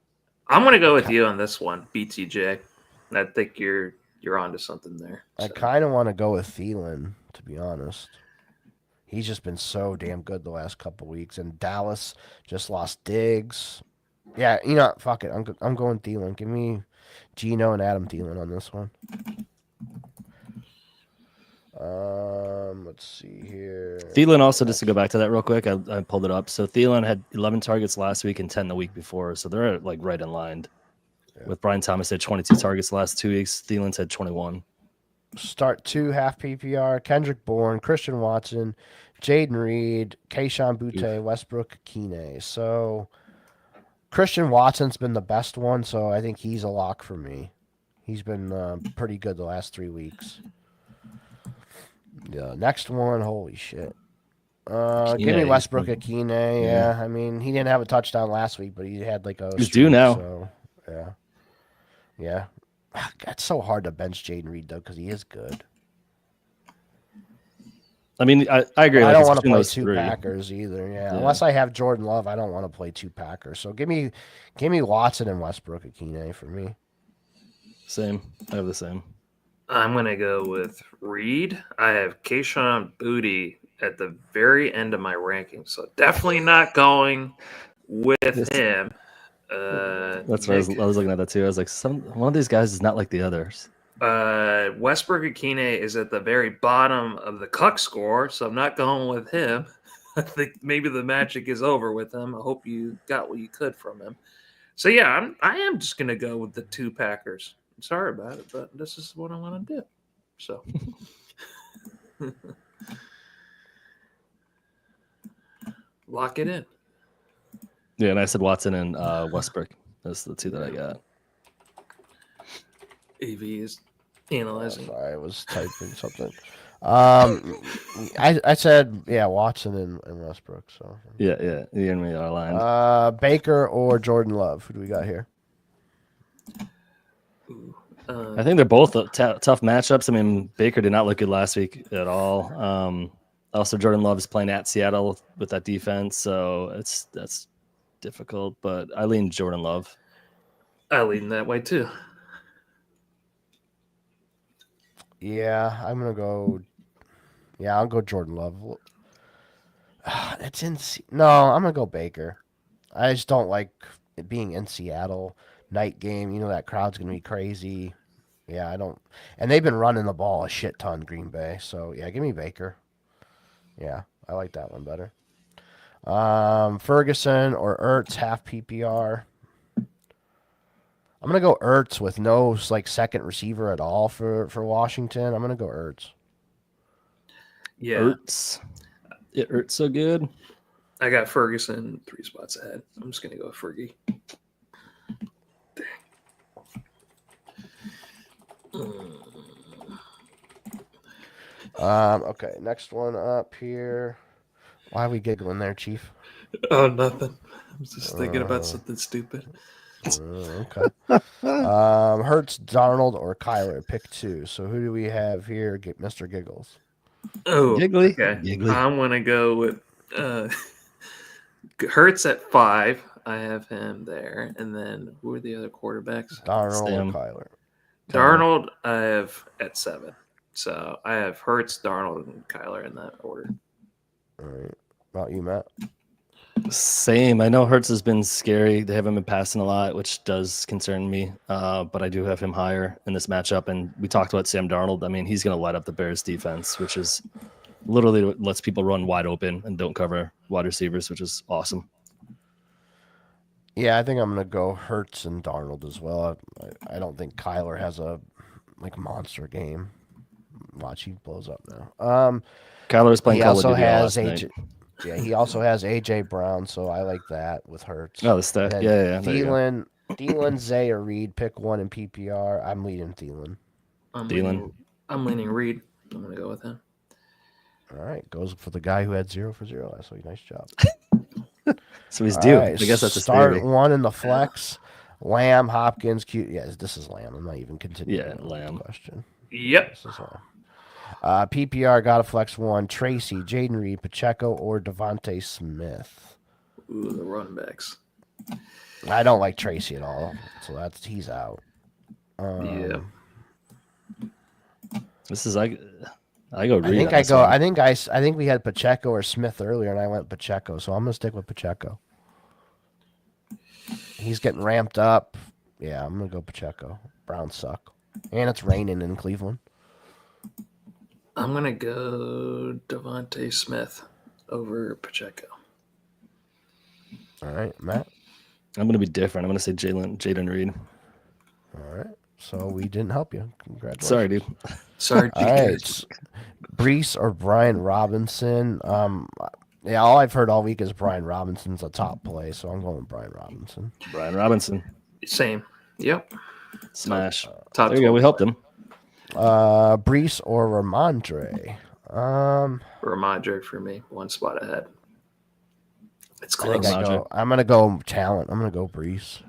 I'm going to go with you on this one, BTJ. I think you're onto something there.
So. I kind of want to go with Thielen, to be honest. He's just been so damn good the last couple weeks, and Dallas just lost Diggs. Yeah, you know, fuck it. I'm going Thielen. Give me Geno and Adam Thielen on this one. Let's see here.
Thielen also, just to go back to that real quick, I pulled it up. So Thielen had 11 targets last week and 10 the week before, so they're like right in line. Yeah. With Brian Thomas had 22 targets the last 2 weeks. Thielen's had 21.
Start 2 half PPR. Kendrick Bourne, Christian Watson, Jaden Reed, Kayshon Boutte, Westbrook Akine. So Christian Watson's been the best one, so I think he's a lock for me. He's been pretty good the last 3 weeks. The next one, holy shit. Give me Westbrook Akine. Yeah, I mean, he didn't have a touchdown last week, but he had like a...
He's due now.
So, yeah. Yeah. It's so hard to bench Jaden Reed, though, because he is good.
I mean, I agree.
I don't want to play 2 Packers either. Yeah. Unless I have Jordan Love, I don't want to play 2 Packers. So give me Watson and Westbrook Akine for me.
Same. I have the same.
I'm going to go with Reed. I have Kayshon Boutte at the very end of my ranking, so definitely not going with him.
That's what I was looking at that too. I was like, one of these guys is not like the others.
Westbrook Akine is at the very bottom of the Cuck score, so I'm not going with him. I think maybe the magic is over with him. I hope you got what you could from him. So yeah, I am just going to go with the 2 Packers. I'm sorry about it, but this is what I'm going to do. So. Lock it in.
Yeah, and I said Watson and Westbrook. That's the 2 that I got.
AV is analyzing.
Sorry, I was typing something. I said Watson and Westbrook. So
yeah, you and me are aligned.
Baker or Jordan Love? Who do we got here?
I think they're both tough matchups. I mean, Baker did not look good last week at all. Also, Jordan Love is playing at Seattle with that defense, so that's difficult. But I lean Jordan Love.
I lean that way too.
Yeah, I'm gonna go. Yeah, I'll go Jordan Love. It's in. No, I'm gonna go Baker. I just don't like it being in Seattle. Night game, you know that crowd's gonna be crazy. Yeah, I don't. And they've been running the ball a shit ton, Green Bay. So yeah, give me Baker. Yeah, I like that one better. Ferguson or Ertz half PPR. I'm gonna go Ertz with no like second receiver at all for Washington. I'm gonna go Ertz.
Yeah,
Ertz. It hurts so good.
I got Ferguson 3 spots ahead. I'm just gonna go with Fergie.
Okay, next one up here. Why are we giggling there, Chief?
Oh, nothing. I was just thinking about something stupid.
Okay. Hurts, Darnold, or Kyler? Pick two. So who do we have here? Get Mr. Giggles.
Oh,
Giggly.
okay.
Giggly.
I'm gonna go with Hurts at 5. I have him there, and then who are the other quarterbacks?
Darnold
Sam.
or Kyler?
Darnold, I have at 7. So I have Hurts, Darnold, and Kyler in that order.
All right. About you, Matt?
Same. I know Hertz has been scary. They haven't been passing a lot, which does concern me. But I do have him higher in this matchup. And we talked about Sam Darnold. I mean, he's going to light up the Bears defense, which is literally what lets people run wide open and don't cover wide receivers, which is awesome.
Yeah, I think I'm gonna go Hurts and Darnold as well. I don't think Kyler has a monster game. Watch, he blows up now.
Kyler was playing
He
Call of
also
Duty
has
last night.
Yeah, he also has AJ Brown, so I like that with Hurts.
Oh, the stat.
And
Yeah. There you go.
Thielen, Zay, or Reed. Pick one in PPR. I'm leading Thielen.
I'm leaning Reed. I'm gonna go with him.
All right, goes for the guy who had 0 for 0 last week. Nice job.
So he's
All
due.
right,
I guess that's his
start
theory.
one in the flex. Lamb, Hopkins, Q. Yeah, this is Lamb. I'm not even continuing.
Yeah,
on the
Lamb.
question.
Yep.
This is Lamb. PPR got a flex one. Tracy, Jaden Reed, Pacheco, or Devontae Smith.
Ooh, the running backs.
I don't like Tracy at all, so he's out.
Yeah.
This is I go Reed.
I think
on
I
this
go.
one.
I think we had Pacheco or Smith earlier, and I went Pacheco, so I'm gonna stick with Pacheco. He's getting ramped up. Yeah, I'm gonna go Pacheco. Browns suck, and it's raining in Cleveland.
I'm gonna go Devontae Smith over Pacheco.
All right, Matt.
I'm going to be different. I'm going to say Jaden Reed.
All right, so we didn't help you. Congratulations.
Sorry, dude.
Sorry,
All right, Brees or Brian Robinson. Yeah, all I've heard all week is Brian Robinson's a top play, so I'm going with Brian Robinson.
Brian Robinson.
Same. Yep.
Smash.
Top
There you go. We helped him.
Brees or Ramondre.
Ramondre for me, 1 spot ahead. It's
I think
close.
I'm gonna go talent. I'm gonna go Brees.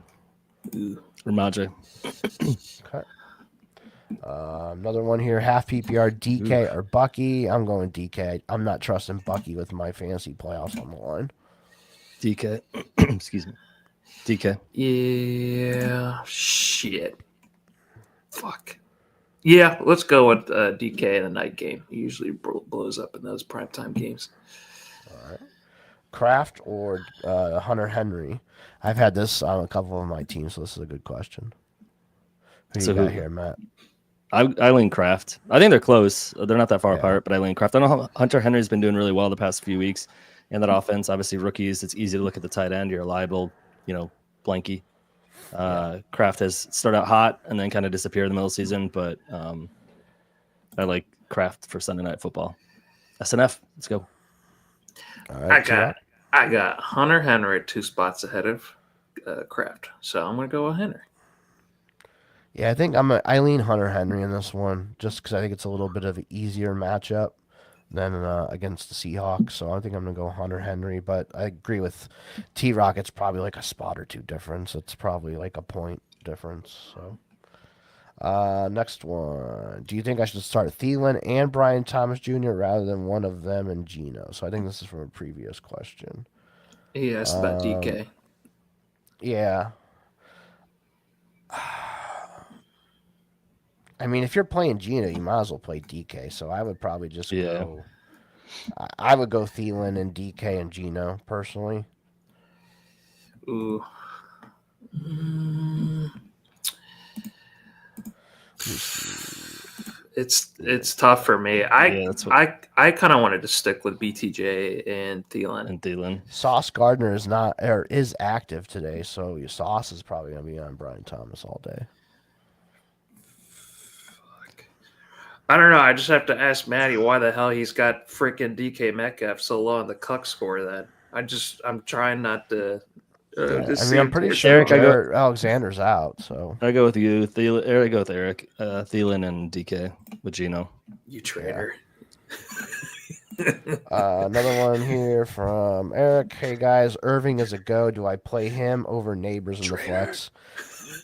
Ooh.
Ramondre.
Okay. Another one here. Half PPR, DK or Bucky. I'm going DK. I'm not trusting Bucky with my fantasy playoffs on the line.
DK. Excuse me. DK.
Yeah. Shit. Fuck. Yeah, let's go with DK in the night game. He usually blows up in those primetime games.
All right. Kraft or Hunter Henry. I've had this on a couple of my teams, so this is a good question. Who you got here, Matt?
I lean Kraft. I think they're close. They're not that far apart, but I lean Kraft. I know Hunter Henry's been doing really well the past few weeks in that offense. Obviously, rookies, it's easy to look at the tight end. You're liable, blanky. Kraft has started out hot and then kind of disappeared in the middle of the season, but I like Kraft for Sunday Night Football. SNF, let's go.
All right,
I got Hunter Henry 2 spots ahead of Kraft, so I'm gonna go with Henry.
Yeah, I think I lean Hunter Henry in this one just because I think it's a little bit of an easier matchup than against the Seahawks. So I think I'm going to go Hunter Henry. But I agree with T-Rock. It's probably like a spot or two difference. It's probably like a point difference. So next one. Do you think I should start Thielen and Brian Thomas Jr. rather than one of them and Geno? So I think this is from a previous question.
He asked about DK.
Yeah. I mean, if you're playing Geno, you might as well play DK. So I would probably just go. I would go Thielen and DK and Geno personally.
Ooh. It's tough for me.
Yeah, that's what.
I kind of wanted to stick with BTJ and Thielen.
And Thielen.
Sauce Gardner is not or is active today, so your Sauce is probably gonna be on Brian Thomas all day.
I don't know. I just have to ask Matty why the hell he's got freaking DK Metcalf so low on the cuck score. That I'm trying not to.
I'm pretty sure
Eric,
Jared Alexander's out. So
I go with you, Thielen. Eric, I go with Eric, Thielen, and DK with Gino.
You traitor.
Another one here from Eric. Hey guys, Irving is a go. Do I play him over Neighbors in the flex?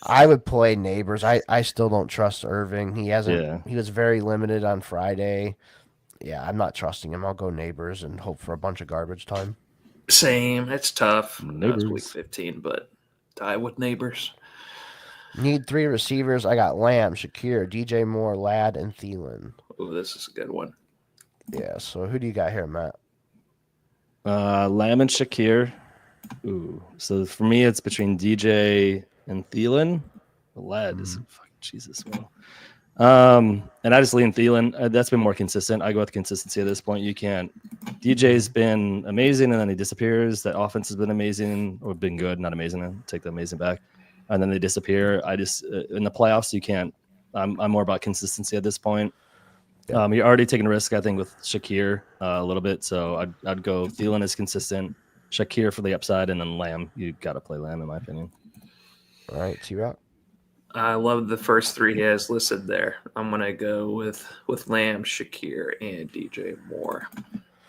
I would play Neighbors. I still don't trust Irving. He hasn't.
Yeah.
He was very limited on Friday. Yeah, I'm not trusting him. I'll go Neighbors and hope for a bunch of garbage time.
Same. It's tough.
Neighbors.
That's week 15, but tie with Neighbors.
Need 3 receivers. I got Lamb, Shakir, DJ Moore, Ladd, and Thielen.
Oh, this is a good one.
Yeah. So who do you got here, Matt?
Lamb and Shakir. Ooh. So for me, it's between DJ and Thielen. Ladd is fucking Jesus. Well. And I just lean Thielen. That's been more consistent. I go with consistency at this point. You can't. DJ's been amazing, and then he disappears. That offense has been amazing, or been good, not amazing. I'll take the amazing back, and then they disappear. I just in the playoffs, you can't. I'm more about consistency at this point.
Yeah.
You're already taking a risk, I think, with Shakir a little bit. So I'd go Thielen is consistent, Shakir for the upside, and then Lamb. You got to play Lamb, in my opinion.
All right, T-Rock.
I love the first 3 he has listed there. I'm gonna go with Lamb, Shakir, and DJ Moore.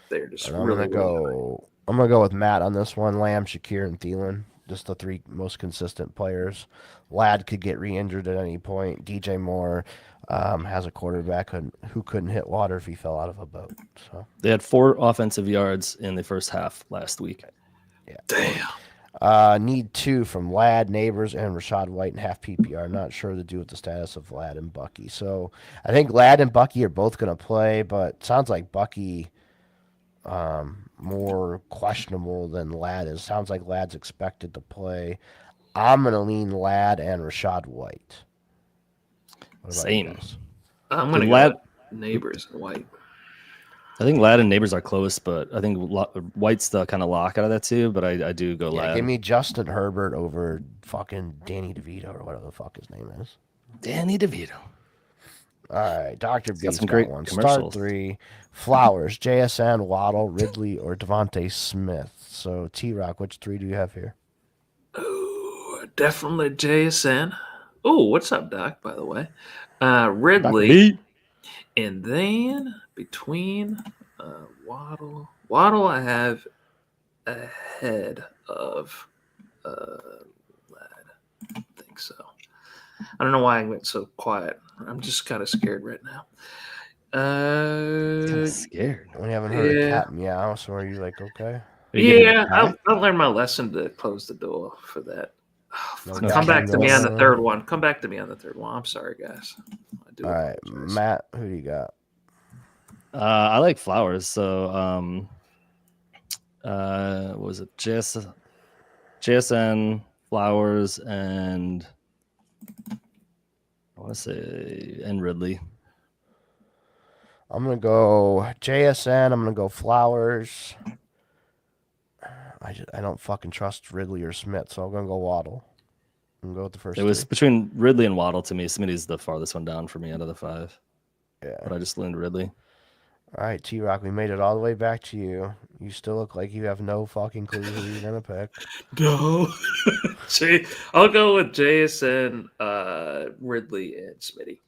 They're just
I'm
really
gonna go with Matt on this one. Lamb, Shakir, and Thielen. Just the 3 most consistent players. Ladd could get re-injured at any point. DJ Moore has a quarterback who couldn't hit water if he fell out of a boat. So
they had 4 offensive yards in the first half last week.
Yeah.
Damn.
Need 2 from Ladd, Neighbors, and Rashad White in half PPR. Not sure to do with the status of Ladd and Bucky. So I think Ladd and Bucky are both going to play, but sounds like Bucky more questionable than Ladd is. Sounds like Ladd's expected to play. I'm going to lean Ladd and Rashad White.
Same.
I'm going to go with Neighbors and White.
I think Ladd and Neighbors are close, but I think White's the kind of lock out of that too. But I do go Ladd.
Give me Justin Herbert over fucking Danny DeVito or whatever the fuck his name is.
Danny DeVito.
All right, Dr. B's
some
got
great
one.
commercials.
Start 3. Flowers, JSN, Waddle, Ridley, or Devontae Smith. So, T-Rock, which 3 do you have here?
Ooh, definitely JSN. Oh, what's up, Doc, by the way? Ridley. And then between Waddle I have ahead of Ladd. I think so. I don't know why I went so quiet. I'm just kind of scared right now.
Scared.
We haven't heard a cat meow, so are you like, okay?
Yeah, I learned my lesson to close the door for that.
No,
Come back to me on the
no.
third one. Come back to me on the third one. I'm sorry, guys. I do
All right,
apologize.
Matt, who do you got?
I like Flowers. So, what was it? JSN, Flowers, and I want to say and Ridley.
I'm going to go JSN. I'm going to go Flowers. I don't fucking trust Ridley or Smith, so I'm going to go Waddle. I'm going to go with the first
It was
3.
between Ridley and Waddle to me. Smitty's the farthest one down for me out of the 5.
Yeah.
But I just leaned Ridley.
All right, T-Rock, we made it all the way back to you. You still look like you have no fucking clue who you're going to pick.
No. I'll go with JSN, Ridley, and Smitty.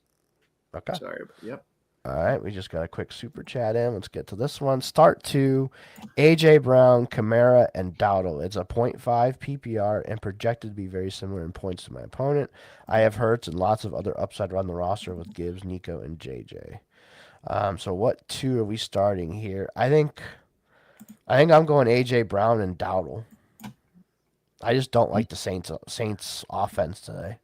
Okay.
Sorry. Yep.
All right, we just got a quick super chat in. Let's get to this one. Start 2, A.J. Brown, Kamara, and Dowdle. It's a 0.5 PPR and projected to be very similar in points to my opponent. I have Hurts and lots of other upside around the roster with Gibbs, Nico, and JJ. So what 2 are we starting here? I think I'm going A.J. Brown and Dowdle. I just don't like the Saints offense today.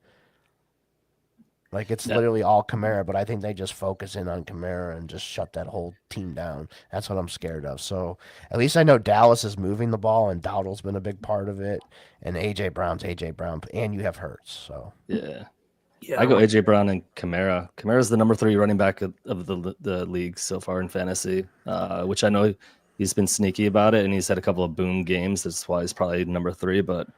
Like, it's literally all Kamara, but I think they just focus in on Kamara and just shut that whole team down. That's what I'm scared of. So, at least I know Dallas is moving the ball, and Dowdle's been a big part of it. And A.J. Brown's A.J. Brown, and you have Hurts. So
Yeah.
Yeah,
I go AJ Brown and Kamara. Kamara's the number 3 running back of the league so far in fantasy, which I know he's been sneaky about it, and he's had a couple of boom games. That's why he's probably number 3. But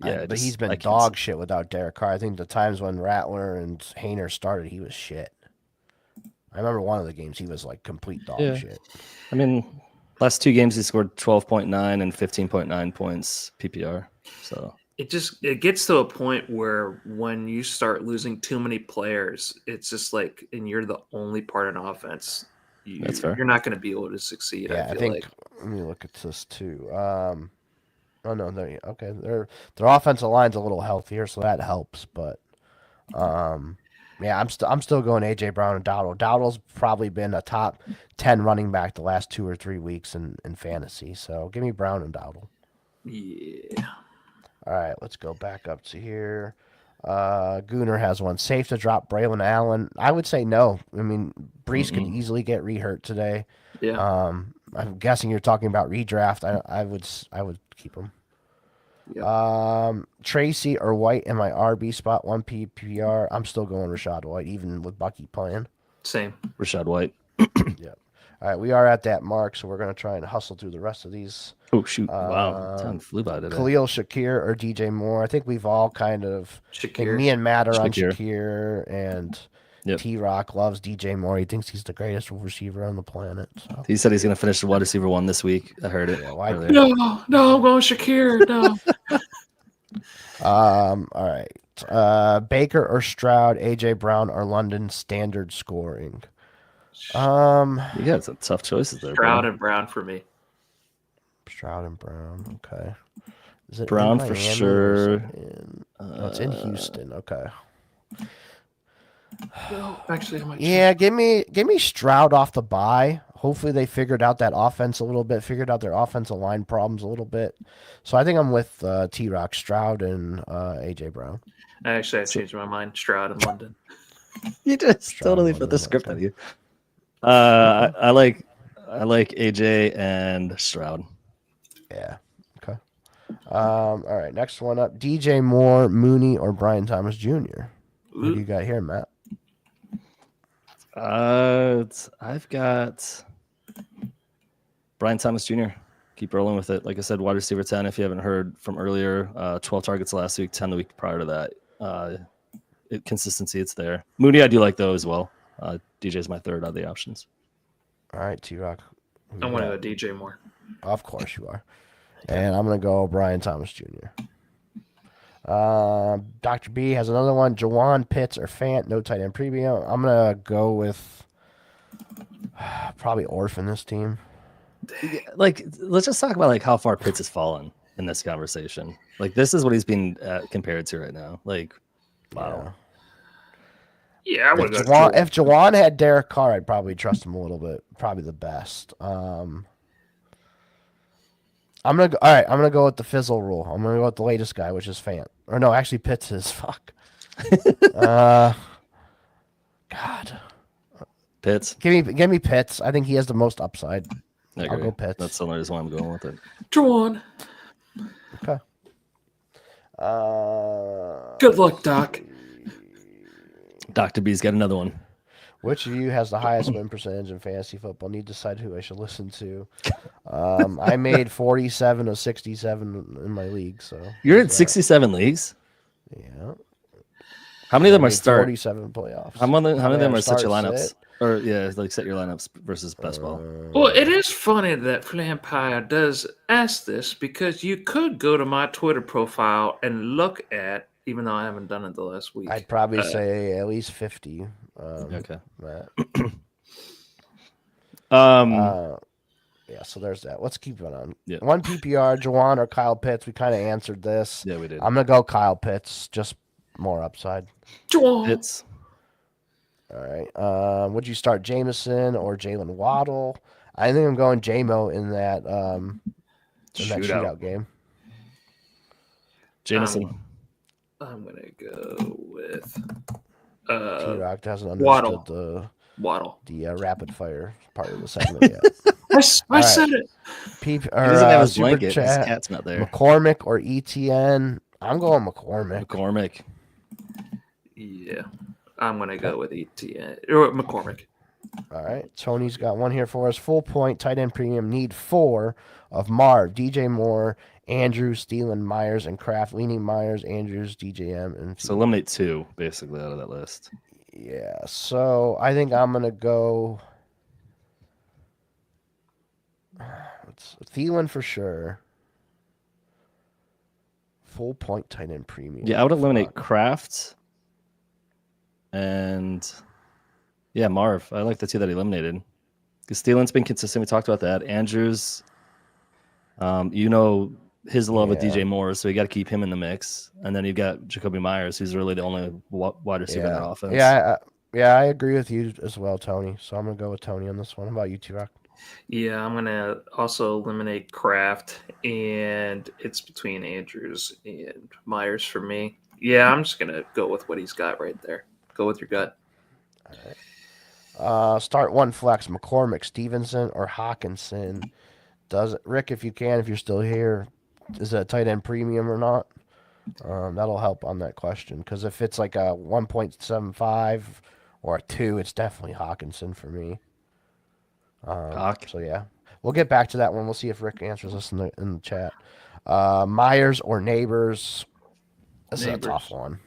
yeah,
But he's
I
been
can't
dog shit without Derek Carr. I think the times when Rattler and Hayner started, he was shit. I remember one of the games he was like complete dog shit.
I mean, last 2 games he scored 12.9 and 15.9 points PPR. So
it gets to a point where when you start losing too many players, it's just like, and you're the only part in offense.
That's fair.
You're not going to be able to succeed.
Yeah,
I feel
think.
like.
Let me look at this too. Oh no, okay. Their offensive line's a little healthier, so that helps. But yeah, I'm still going AJ Brown and Dowdle. Dowdle's probably been a top 10 running back the last 2 or 3 weeks in fantasy. So give me Brown and Dowdle.
Yeah.
All right, let's go back up to here. Gooner has one. Safe to drop Braylon Allen? I would say no. I mean, Brees could easily get rehurt today.
Yeah.
I'm guessing you're talking about redraft. I would keep him.
Yep.
Tracy or White in my RB spot, 1 PPR. I'm still going Rashad White, even with Bucky playing.
Same.
Rashad White.
Yep. All right, we are at that mark, so we're going to try and hustle through the rest of these.
Oh, shoot. Wow. Time flew by today.
Khalil Shakir or DJ Moore. I think we've all kind of...
Shakir.
Me and Matt are on Shakir, and
Yep.
T-Rock loves DJ Moore. He thinks he's the greatest receiver on the planet. So.
He said he's going to finish the wide receiver 1 this week. I heard it.
Yeah,
No, I'm going Shakir. No.
All right. Baker or Stroud, AJ Brown or London standard scoring.
You got some tough choices there.
Stroud
bro.
and Brown for me.
Stroud and Brown. Okay. Is it
Brown
in
for
Miami
sure.
It's in Houston. Okay.
No, actually, I might.
Yeah, give me Stroud off the bye. Hopefully they figured out that offense a little bit, figured out their offensive line problems a little bit. So I think I'm with T-Rock, Stroud, and AJ Brown.
Actually, I changed my mind. Stroud and London.
You just
Stroud
totally
and
put the
London,
script
okay.
on you. I like AJ and Stroud.
Yeah. Okay. All right. Next one up: DJ Moore, Mooney, or Brian Thomas Jr. Who do you got here, Matt?
I've got Brian Thomas Jr. Keep rolling with it. Like I said, wide receiver 10. If you haven't heard from earlier, 12 targets last week, 10 the week prior to that. Consistency, it's there. Mooney, I do like though as well. DJ's my third out of the options.
All right, T-Rock.
I'm going to go DJ Moore.
Of course you are. And I'm going to go Brian Thomas Jr. Dr. B has another one. Jawan, Pitts, or Fant. No tight end premium. I'm going to go with probably Orphan this team.
Like, let's just talk about like how far Pitts has fallen in this conversation. Like, this is what he's being compared to right now. Like, wow.
Yeah, I would go.
If Jawan had Derek Carr, I'd probably trust him a little bit. Probably the best. I'm gonna go, all right. I'm gonna go with the fizzle rule. I'm gonna go with the latest guy, which is Fant. Or no, actually Pitts is. Fuck. God.
Pitts.
Give me Pitts. I think he has the most upside. I'll go Pitts.
That's the only reason why I'm going with it.
Jawan.
Okay.
Good luck, Doc.
Dr. B's got another one.
Which of you has the highest win percentage in fantasy football? Need to decide who I should listen to. I made 47 of 67 in my league. So
you're at 67 leagues.
Yeah.
How many of them are start?
47 playoffs.
How many of them are
start
set your lineups?
sit?
Or yeah, like set your lineups versus best ball.
Well, it is funny that Flampire does ask this because you could go to my Twitter profile and look at, even though I haven't done it the last week.
I'd probably say at least 50.
Okay.
Matt. Yeah, so there's that. Let's keep it on.
Yeah.
1 PPR, Jawan or Kyle Pitts. We kind of answered this.
Yeah, we did.
I'm going to go Kyle Pitts, just more upside.
Jawan.
Pitts.
All right. Would you start Jameson or Jalen Waddle? I think I'm going J-Mo in that shootout game.
Jameson.
I'm going to go with
T-Rock hasn't understood
Waddle. Waddle.
the rapid fire part of the segment yet.
I said it.
He doesn't have his
Super
blanket. His
Chat,
cat's not there.
McCormick or ETN? I'm going McCormick.
McCormick.
Yeah, I'm gonna go with ETN or McCormick.
All right. Tony's got one here for us. Full point, tight end premium, need 4 of Marv, DJ Moore, Andrews, Thielen, Myers, and Kraft. Leaning Myers, Andrews, DJM, and
So
Thielen.
eliminate 2 basically out of that list.
Yeah. So I think I'm going to go. It's Thielen for sure. Full point, tight end premium.
Yeah, I would eliminate
Fuck.
Kraft and Marv. I like the 2 that he eliminated. Because Thielen's been consistent. We talked about that. Andrews, his love with
Yeah.
DJ Moore, so you got to keep him in the mix. And then you've got Jacoby Myers, who's really the only wide receiver in that offense.
I agree with you as well, Tony. So I'm going to go with Tony on this one. How about you, T-Rock?
Yeah, I'm gonna also eliminate Kraft, and it's between Andrews and Myers for me. Yeah, I'm just gonna go with what he's got right there. Go with your gut.
All right. Start one flex: McCormick, Stevenson, or Hawkinson. Rick, if you can, if you're still here, is it a tight end premium or not? That'll help on that question, because if it's like a 1.75 or a 2, it's definitely Hawkinson for me. So yeah, we'll get back to that one. We'll see if Rick answers us in the chat. Myers or Neighbors? This is a tough one.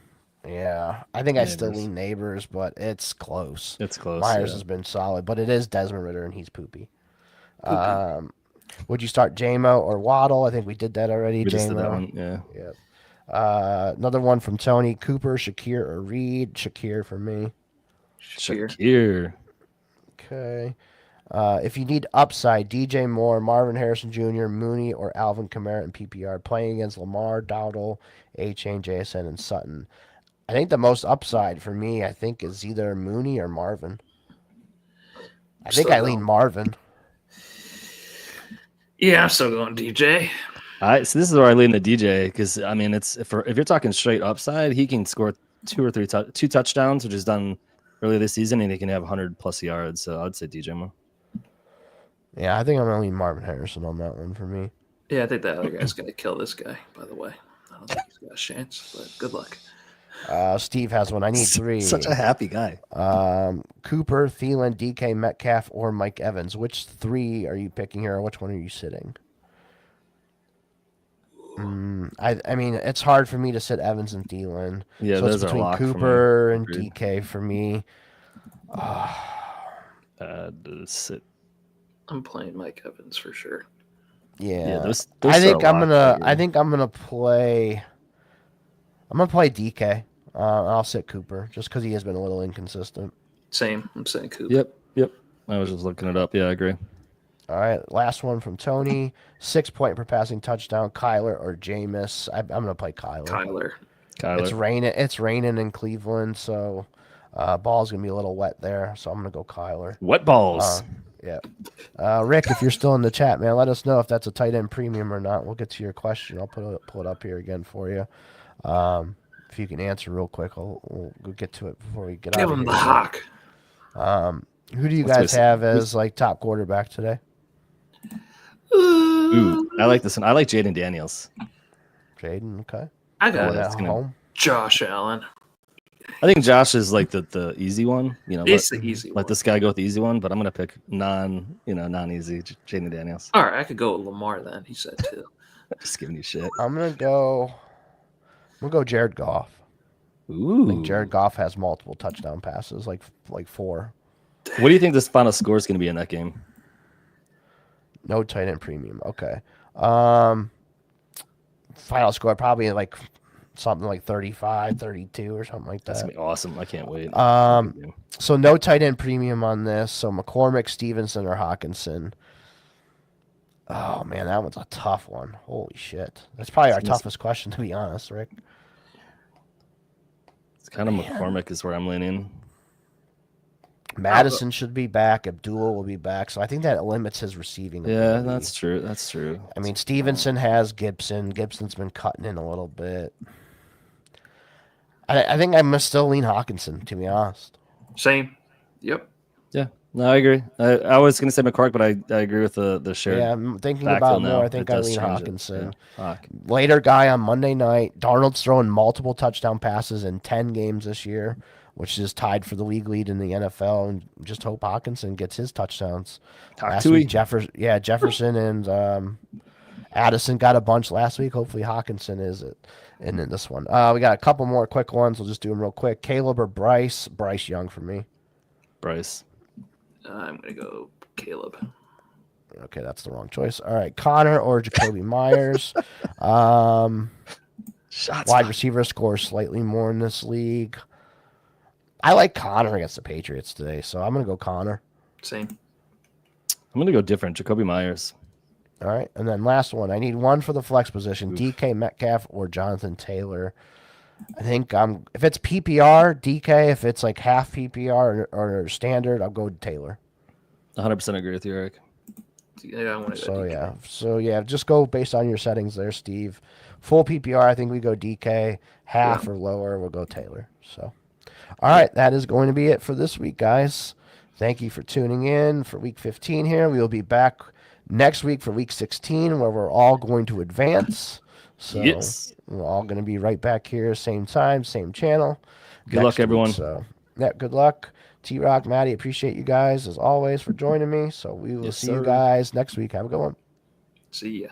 Yeah, I think I still lean Neighbors, but it's close.
It's close.
Myers has been solid, but it is Desmond Ridder, and he's poopy. Would you start JMO or Waddle? I think we did that already.
We just did that
JMO.
one, yeah.
Yep. Another one from Tony: Cooper, Shakir, or Reed? Shakir for me.
Shakir.
Okay. If you need upside, DJ Moore, Marvin Harrison Jr., Mooney, or Alvin Kamara in PPR, playing against Lamar, Dowdle, A-Chain, JSN, and Sutton. I think the most upside for me, is either Mooney or Marvin. I think I lean Marvin.
Yeah, I'm still going DJ.
So this is where I lean the DJ, because I mean, it's if you're talking straight upside, he can score 2 or 3 2 touchdowns, which is done earlier this season, and he can have 100+ yards. So I'd say DJ Moore.
Yeah, I think I'm gonna lean Marvin Harrison on that one for me.
Yeah, I think that other guy's gonna kill this guy. By the way, I don't think he's got a chance, but good luck.
Steve has one. I need 3.
Such a happy guy.
Cooper, Thielen, DK, Metcalf, or Mike Evans. Which 3 are you picking here, or which one are you sitting? I mean, it's hard for me to sit Evans and Thielen.
Yeah,
so
those
it's
are
between
locked
Cooper and
Agreed.
DK for me.
I'm playing Mike Evans for sure.
Yeah,
those
I
are
think
a
I'm
lock
gonna.
for
I
you.
think I'm gonna play. I'm gonna play DK. I'll sit Cooper just because he has been a little inconsistent.
Same. I'm saying Cooper.
Yep. I was just looking it up. Yeah, I agree.
All right, last one from Tony: 6 point per passing touchdown. Kyler or Jameis? I'm gonna play Kyler.
Kyler.
It's raining. It's raining in Cleveland, so ball's gonna be a little wet there. So I'm gonna go Kyler.
Wet balls.
Yeah. Rick, if you're still in the chat, man, let us know if that's a tight end premium or not. We'll get to your question. I'll pull it up here again for you. If you can answer real quick, we'll get to it before we get out
Give
of
him
here.
the hawk.
Who do you guys have as like top quarterback today?
Ooh, I like this one. I like Jaden Daniels.
Jaden, okay.
I got
Going
it.
at home.
Josh Allen.
I think Josh is like the easy one.
It's the easy one.
Let this guy go with the easy one, but I'm gonna pick non-easy Jaden Daniels.
All right, I could go with Lamar then. He said 2.
Just giving you shit.
I'm gonna go Jared Goff.
Ooh.
I think Jared Goff has multiple touchdown passes, like 4.
What do you think this final score is going to be in that game?
No tight end premium. Okay. Final score probably like something like 35, 32 or something like
That's
that.
gonna be awesome. I can't wait.
So no tight end premium on this. So McCormick, Stevenson, or Hawkinson. Oh man, that one's a tough one. Holy shit. That's probably our toughest question, to be honest, Rick.
It's kind of McCormick is where I'm leaning.
Madison should be back. Abdullah will be back. So I think that limits his receiving
Yeah,
ability.
that's true. That's true.
I mean, Stevenson has Gibson. Gibson's been cutting in a little bit. I think I must still lean Hawkinson, to be honest.
Same. Yep.
Yeah, No, I agree. I was going to say McCork, but I agree with the shared
Yeah, I'm thinking
backfield
about more.
now.
I think
It
I
does
lean
change it.
Hawkinson.
Yeah. Hawk.
Later guy on Monday night. Darnold's thrown multiple touchdown passes in 10 games this year, which is tied for the league lead in the NFL. And just hope Hawkinson gets his touchdowns.
Hawk
Last
Tui.
week, Jefferson and Addison got a bunch last week. Hopefully Hawkinson is it. And in this one, we got a couple more quick ones. We'll just do them real quick. Caleb or Bryce? Bryce Young for me.
Bryce.
I'm gonna go Caleb.
Okay, that's the wrong choice. All right, Connor or Jacoby Myers. Wide receiver scores slightly more in this league. I like Connor against the Patriots today, so I'm going to go Connor.
Same.
I'm going to go different. Jacoby Myers.
All right, and then last one. I need one for the flex position,
Oof.
DK Metcalf or Jonathan Taylor. I think if it's PPR, DK. If it's like half PPR or standard, I'll go Taylor.
100% agree with you, Eric.
Yeah, I want to go
So yeah, just go based on your settings there, Steve. Full PPR, I think we go DK. Half or lower, we'll go Taylor. So, all right, that is going to be it for this week, guys. Thank you for tuning in for week 15 here. We will be back next week for week 16, where we're all going to advance. So
Yes.
we're all going to be right back here, same time, same channel.
Good luck, everyone.
So yeah, good luck. T-Rock, Maddie, appreciate you guys as always for joining me. So we will
Yes,
see you
sir.
guys next week. Have a good one.
See ya.